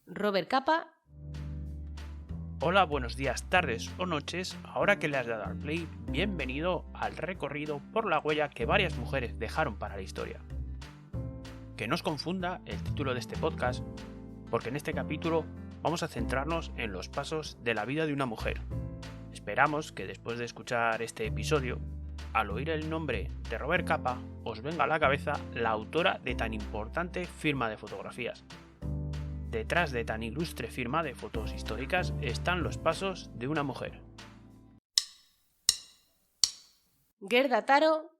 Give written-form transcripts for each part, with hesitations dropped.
Robert Capa. Hola, buenos días, tardes o noches. Ahora que le has dado al play, bienvenido al recorrido por la huella que varias mujeres dejaron para la historia. Que no os confunda el título de este podcast, porque en este capítulo vamos a centrarnos en los pasos de la vida de una mujer. Esperamos que después de escuchar este episodio, al oír el nombre de Robert Capa, os venga a la cabeza la autora de tan importante firma de fotografías. Detrás de tan ilustre firma de fotos históricas están los pasos de una mujer. Gerda Taro.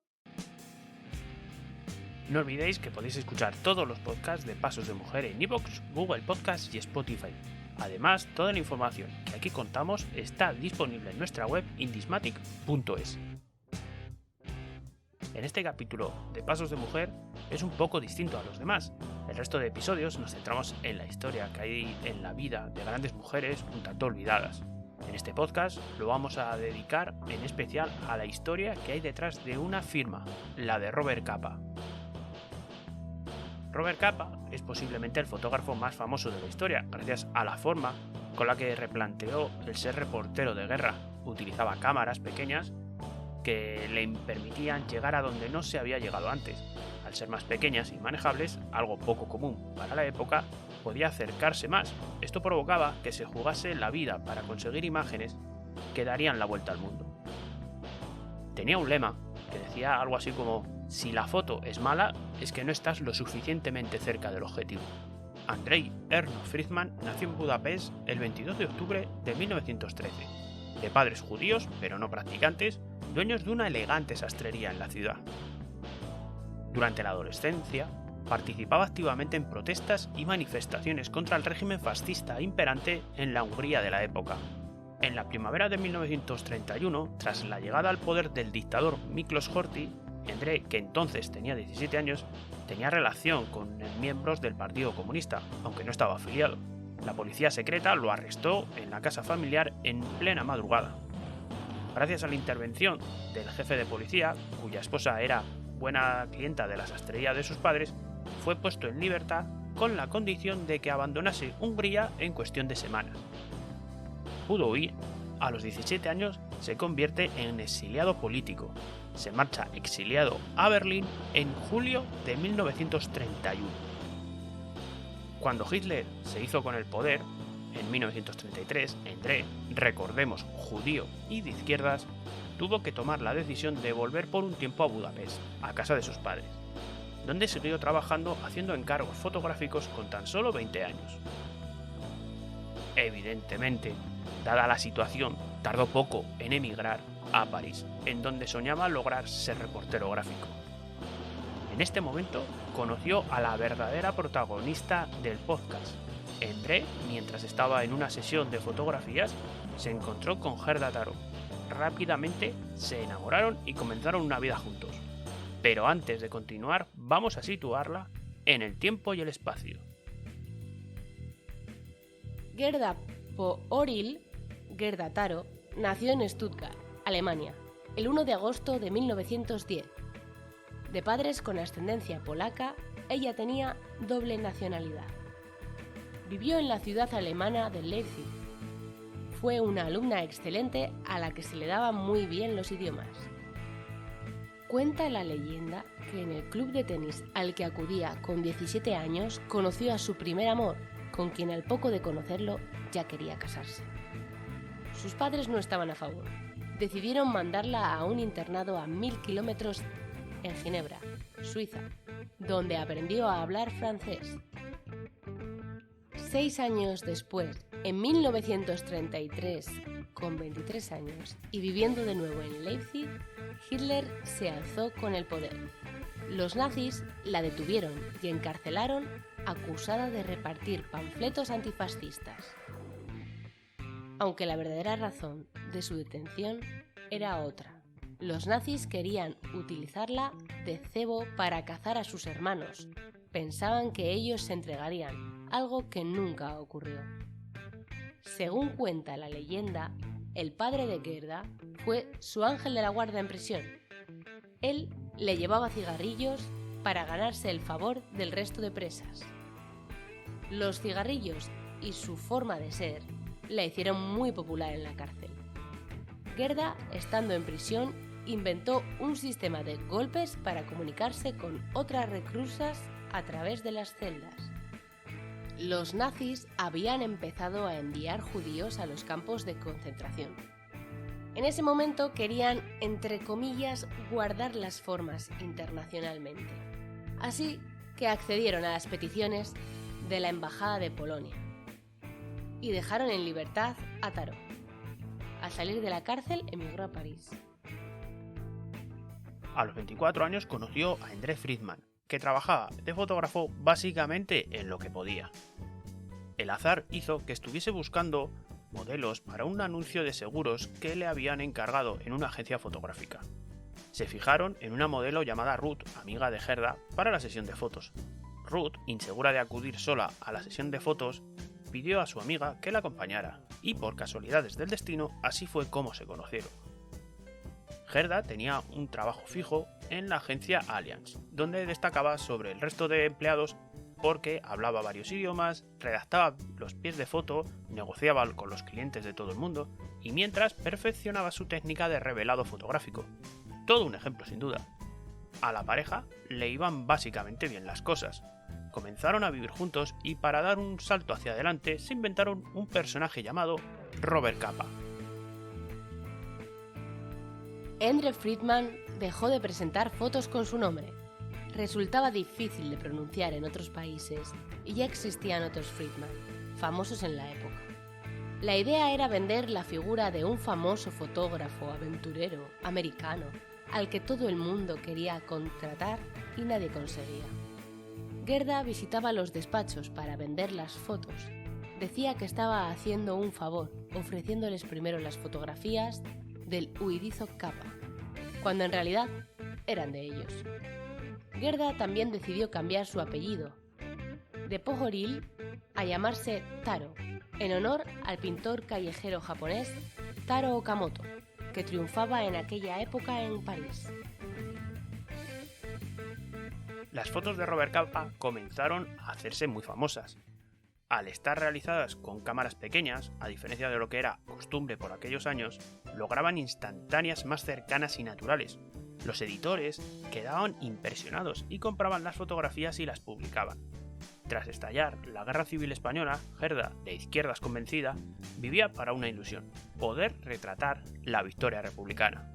No olvidéis que podéis escuchar todos los podcasts de Pasos de Mujer en iVoox, Google Podcasts y Spotify. Además, toda la información que aquí contamos está disponible en nuestra web indismatic.es. En este capítulo de Pasos de Mujer es un poco distinto a los demás. El resto de episodios nos centramos en la historia que hay en la vida de grandes mujeres un tanto olvidadas. En este podcast lo vamos a dedicar en especial a la historia que hay detrás de una firma, la de Robert Capa. Robert Capa es posiblemente el fotógrafo más famoso de la historia, gracias a la forma con la que replanteó el ser reportero de guerra. Utilizaba cámaras pequeñas que le permitían llegar a donde no se había llegado antes. Al ser más pequeñas y manejables, algo poco común para la época, podía acercarse más. Esto provocaba que se jugase la vida para conseguir imágenes que darían la vuelta al mundo. Tenía un lema que decía algo así como: si la foto es mala, es que no estás lo suficientemente cerca del objetivo. Andrei Erno Friedman nació en Budapest el 22 de octubre de 1913, de padres judíos, pero no practicantes, dueños de una elegante sastrería en la ciudad. Durante la adolescencia, participaba activamente en protestas y manifestaciones contra el régimen fascista imperante en la Hungría de la época. En la primavera de 1931, tras la llegada al poder del dictador Miklos Horthy, Andrei, que entonces tenía 17 años, tenía relación con miembros del Partido Comunista, aunque no estaba afiliado. La policía secreta lo arrestó en la casa familiar en plena madrugada. Gracias a la intervención del jefe de policía, cuya esposa era buena clienta de la sastrería de sus padres, fue puesto en libertad con la condición de que abandonase Hungría en cuestión de semanas. Pudo huir. A los 17 años se convierte en exiliado político. Se marcha exiliado a Berlín en julio de 1931. Cuando Hitler se hizo con el poder, en 1933, Andrei, recordemos judío y de izquierdas, tuvo que tomar la decisión de volver por un tiempo a Budapest, a casa de sus padres, donde siguió trabajando haciendo encargos fotográficos con tan solo 20 años. Evidentemente, dada la situación, tardó poco en emigrar a París, en donde soñaba lograr ser reportero gráfico. En este momento conoció a la verdadera protagonista del podcast. Andrei, mientras estaba en una sesión de fotografías, se encontró con Gerda Taro. Rápidamente se enamoraron y comenzaron una vida juntos. Pero antes de continuar, vamos a situarla en el tiempo y el espacio. Gerda Oril, Gerda Taro, nació en Stuttgart, Alemania, el 1 de agosto de 1910. De padres con ascendencia polaca, ella tenía doble nacionalidad. Vivió en la ciudad alemana de Leipzig. Fue una alumna excelente a la que se le daban muy bien los idiomas. Cuenta la leyenda que en el club de tenis al que acudía con 17 años conoció a su primer amor, con quien al poco de conocerlo ya quería casarse. Sus padres no estaban a favor. Decidieron mandarla a un internado a 1000 kilómetros en Ginebra, Suiza, donde aprendió a hablar francés. 6 años después, en 1933, con 23 años y viviendo de nuevo en Leipzig, Hitler se alzó con el poder. Los nazis la detuvieron y encarcelaron, acusada de repartir panfletos antifascistas. Aunque la verdadera razón de su detención era otra. Los nazis querían utilizarla de cebo para cazar a sus hermanos. Pensaban que ellos se entregarían, algo que nunca ocurrió. Según cuenta la leyenda, el padre de Gerda fue su ángel de la guarda en prisión. Él le llevaba cigarrillos para ganarse el favor del resto de presas. Los cigarrillos y su forma de ser la hicieron muy popular en la cárcel. Gerda, estando en prisión, inventó un sistema de golpes para comunicarse con otras reclusas a través de las celdas. Los nazis habían empezado a enviar judíos a los campos de concentración. En ese momento querían, entre comillas, guardar las formas internacionalmente. Así que accedieron a las peticiones de la Embajada de Polonia y dejaron en libertad a Taró. Al salir de la cárcel, emigró a París. A los 24 años conoció a André Friedman, que trabajaba de fotógrafo básicamente en lo que podía. El azar hizo que estuviese buscando modelos para un anuncio de seguros que le habían encargado en una agencia fotográfica. Se fijaron en una modelo llamada Ruth, amiga de Gerda, para la sesión de fotos. Ruth, insegura de acudir sola a la sesión de fotos, pidió a su amiga que la acompañara, y por casualidades del destino, así fue como se conocieron. Gerda tenía un trabajo fijo en la agencia Allianz, donde destacaba sobre el resto de empleados porque hablaba varios idiomas, redactaba los pies de foto, negociaba con los clientes de todo el mundo y mientras perfeccionaba su técnica de revelado fotográfico. Todo un ejemplo sin duda. A la pareja le iban básicamente bien las cosas. Comenzaron a vivir juntos y para dar un salto hacia adelante se inventaron un personaje llamado Robert Capa. André Friedman dejó de presentar fotos con su nombre. Resultaba difícil de pronunciar en otros países y ya existían otros Friedman, famosos en la época. La idea era vender la figura de un famoso fotógrafo aventurero americano al que todo el mundo quería contratar y nadie conseguía. Gerda visitaba los despachos para vender las fotos. Decía que estaba haciendo un favor, ofreciéndoles primero las fotografías del huidizo Capa, cuando en realidad eran de ellos. Gerda también decidió cambiar su apellido, de Pojoril a llamarse Taro, en honor al pintor callejero japonés Taro Okamoto, que triunfaba en aquella época en París. Las fotos de Robert Capa comenzaron a hacerse muy famosas. Al estar realizadas con cámaras pequeñas, a diferencia de lo que era costumbre por aquellos años, lograban instantáneas más cercanas y naturales. Los editores quedaban impresionados y compraban las fotografías y las publicaban. Tras estallar la Guerra Civil Española, Gerda, de izquierdas convencida, vivía para una ilusión: poder retratar la victoria republicana.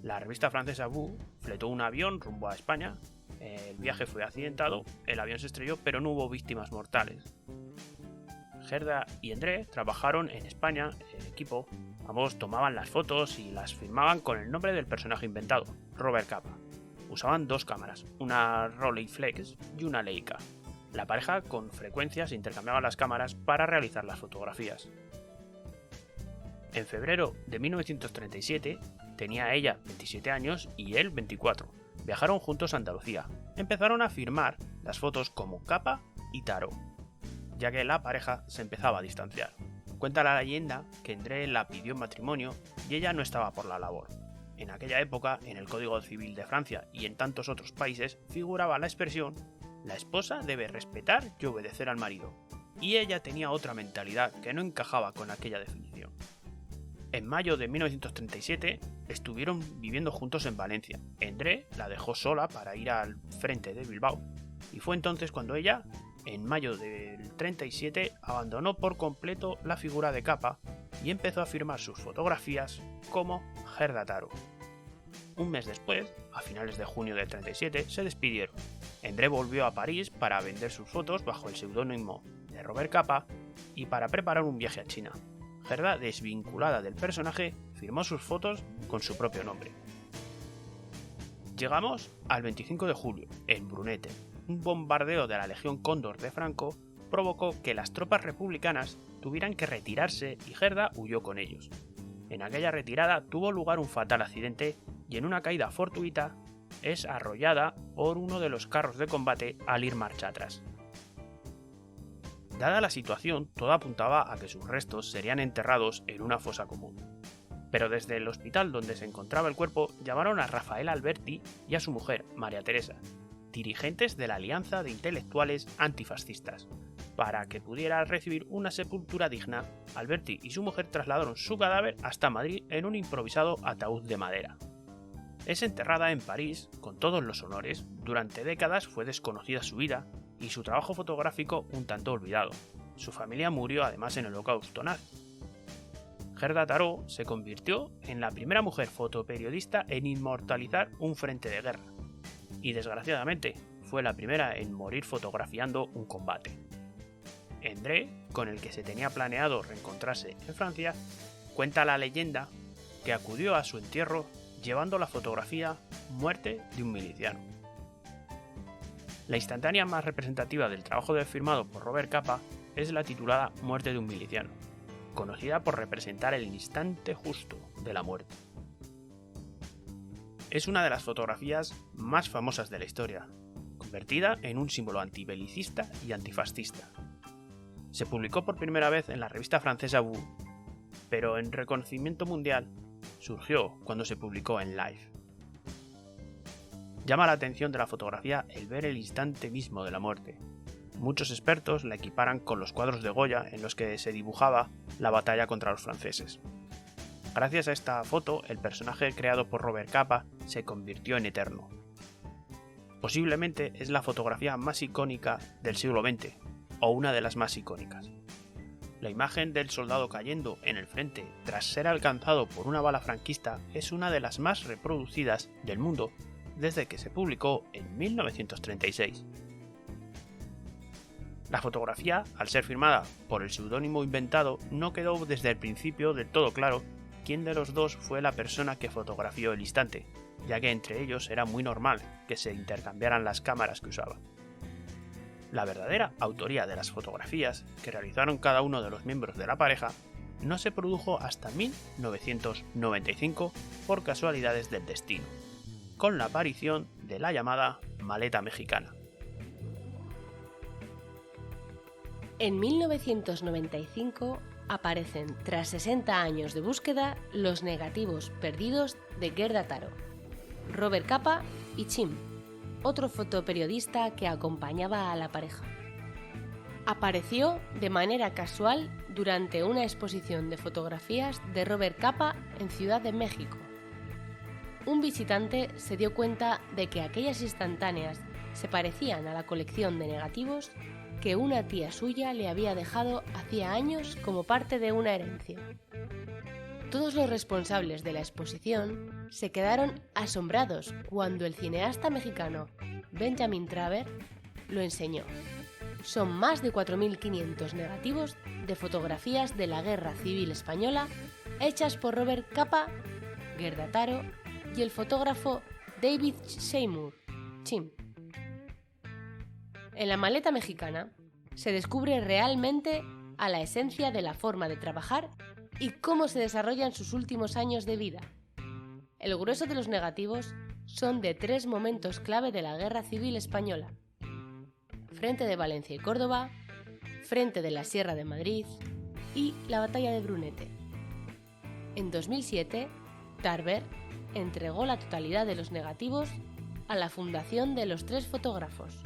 La revista francesa Vous fletó un avión rumbo a España. El viaje fue accidentado, el avión se estrelló, pero no hubo víctimas mortales. Gerda y André trabajaron en España en equipo. Ambos tomaban las fotos y las firmaban con el nombre del personaje inventado, Robert Capa. Usaban dos cámaras, una Rolleiflex y una Leica. La pareja con frecuencia se intercambiaba las cámaras para realizar las fotografías. En febrero de 1937 tenía ella 27 años y él 24. Viajaron juntos a Andalucía. Empezaron a firmar las fotos como Capa y Taro, ya que la pareja se empezaba a distanciar. Cuenta la leyenda que André la pidió en matrimonio y ella no estaba por la labor. En aquella época, en el Código Civil de Francia y en tantos otros países, figuraba la expresión: la esposa debe respetar y obedecer al marido. Y ella tenía otra mentalidad que no encajaba con aquella definición. En mayo de 1937 estuvieron viviendo juntos en Valencia. André la dejó sola para ir al frente de Bilbao. Y fue entonces cuando ella, en mayo del 37, abandonó por completo la figura de Capa y empezó a firmar sus fotografías como Gerda Taro. Un mes después, a finales de junio del 37, se despidieron. André volvió a París para vender sus fotos bajo el seudónimo de Robert Capa y para preparar un viaje a China. Gerda, desvinculada del personaje, firmó sus fotos con su propio nombre. Llegamos al 25 de julio, en Brunete. Un bombardeo de la Legión Cóndor de Franco provocó que las tropas republicanas tuvieran que retirarse y Gerda huyó con ellos. En aquella retirada tuvo lugar un fatal accidente y en una caída fortuita es arrollada por uno de los carros de combate al ir marcha atrás. Dada la situación, todo apuntaba a que sus restos serían enterrados en una fosa común. Pero desde el hospital donde se encontraba el cuerpo llamaron a Rafael Alberti y a su mujer, María Teresa, dirigentes de la Alianza de Intelectuales Antifascistas. para que pudiera recibir una sepultura digna, Alberti y su mujer trasladaron su cadáver hasta Madrid en un improvisado ataúd de madera. Es enterrada en París con todos los honores. Durante décadas fue desconocida su vida y su trabajo fotográfico un tanto olvidado. Su familia murió además en el Holocausto nazi. Gerda Taro se convirtió en la primera mujer fotoperiodista en inmortalizar un frente de guerra y desgraciadamente fue la primera en morir fotografiando un combate. André, con el que se tenía planeado reencontrarse en Francia, cuenta la leyenda que acudió a su entierro llevando la fotografía Muerte de un miliciano. La instantánea más representativa del trabajo firmado por Robert Capa es la titulada Muerte de un miliciano, conocida por representar el instante justo de la muerte. Es una de las fotografías más famosas de la historia, convertida en un símbolo antibelicista y antifascista. Se publicó por primera vez en la revista francesa Vous, pero en reconocimiento mundial surgió cuando se publicó en Life. Llama la atención de la fotografía el ver el instante mismo de la muerte. Muchos expertos la equiparan con los cuadros de Goya en los que se dibujaba la batalla contra los franceses. Gracias a esta foto, el personaje creado por Robert Capa se convirtió en eterno. Posiblemente es la fotografía más icónica del siglo XX, o una de las más icónicas. La imagen del soldado cayendo en el frente tras ser alcanzado por una bala franquista es una de las más reproducidas del mundo desde que se publicó en 1936. La fotografía, al ser firmada por el seudónimo inventado, no quedó desde el principio del todo claro quién de los dos fue la persona que fotografió el instante, ya que entre ellos era muy normal que se intercambiaran las cámaras que usaban. La verdadera autoría de las fotografías que realizaron cada uno de los miembros de la pareja no se produjo hasta 1995 por casualidades del destino, con la aparición de la llamada maleta mexicana. En 1995 aparecen, tras 60 años de búsqueda, los negativos perdidos de Gerda Taro, Robert Capa y Chim, otro fotoperiodista que acompañaba a la pareja. Apareció de manera casual durante una exposición de fotografías de Robert Capa en Ciudad de México. Un visitante se dio cuenta de que aquellas instantáneas se parecían a la colección de negativos que una tía suya le había dejado hacía años como parte de una herencia. Todos los responsables de la exposición se quedaron asombrados cuando el cineasta mexicano Benjamin Traver lo enseñó. Son más de 4.500 negativos de fotografías de la Guerra Civil Española hechas por Robert Capa, Gerda Taro y el fotógrafo David Seymour, Chim. En la maleta mexicana se descubre realmente a la esencia de la forma de trabajar y cómo se desarrollan sus últimos años de vida. El grueso de los negativos son de 3 momentos clave de la Guerra Civil Española: Frente de Valencia y Córdoba, Frente de la Sierra de Madrid y la Batalla de Brunete. En 2007, Tarver entregó la totalidad de los negativos a la Fundación de los 3 fotógrafos.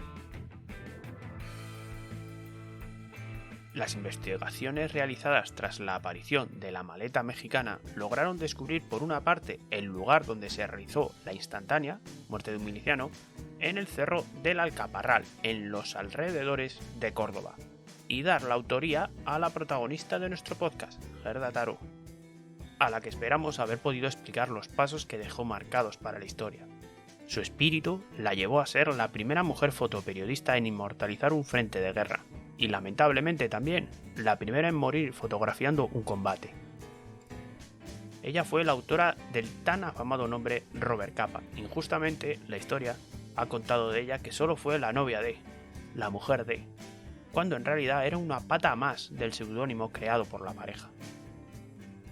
Las investigaciones realizadas tras la aparición de la maleta mexicana lograron descubrir por una parte el lugar donde se realizó la instantánea, Muerte de un miliciano, en el Cerro del Alcaparral, en los alrededores de Córdoba, y dar la autoría a la protagonista de nuestro podcast, Gerda Taro, a la que esperamos haber podido explicar los pasos que dejó marcados para la historia. Su espíritu la llevó a ser la primera mujer fotoperiodista en inmortalizar un frente de guerra, y lamentablemente también la primera en morir fotografiando un combate. Ella fue la autora del tan afamado nombre Robert Capa. Injustamente, la historia ha contado de ella que solo fue la novia de, la mujer de, cuando en realidad era una pata más del seudónimo creado por la pareja.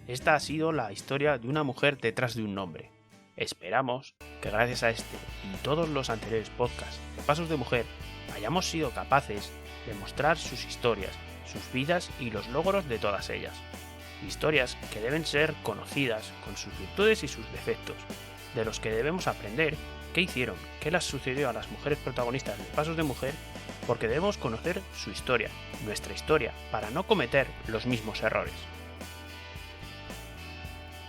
Esta ha sido la historia de una mujer detrás de un nombre. Esperamos que gracias a este y todos los anteriores podcasts de Pasos de Mujer hayamos sido capaces de mostrar sus historias, sus vidas y los logros de todas ellas. Historias que deben ser conocidas con sus virtudes y sus defectos, de los que debemos aprender qué hicieron, qué les sucedió a las mujeres protagonistas de Pasos de Mujer porque debemos conocer su historia, nuestra historia, para no cometer los mismos errores.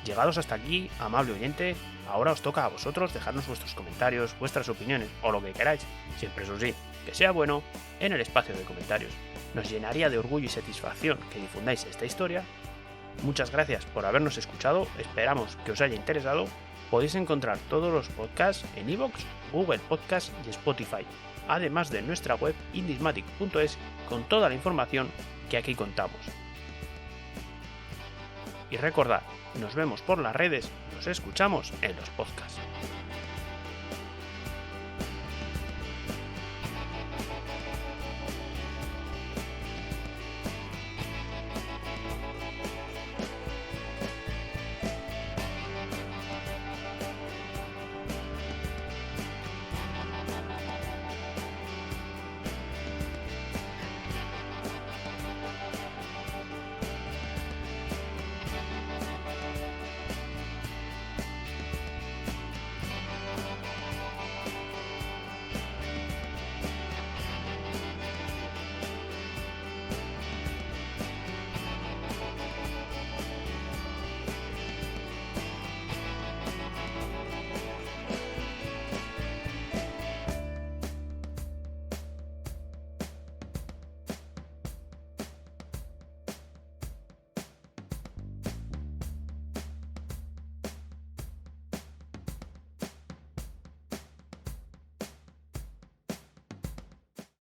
Llegados hasta aquí, amable oyente, ahora os toca a vosotros dejarnos vuestros comentarios, vuestras opiniones o lo que queráis, siempre eso sí, que sea bueno, en el espacio de comentarios. Nos llenaría de orgullo y satisfacción que difundáis esta historia. Muchas gracias por habernos escuchado, esperamos que os haya interesado. Podéis encontrar todos los podcasts en iVoox, Google Podcasts y Spotify, además de nuestra web indismatic.es con toda la información que aquí contamos. Y recordad, nos vemos por las redes, nos escuchamos en los podcasts.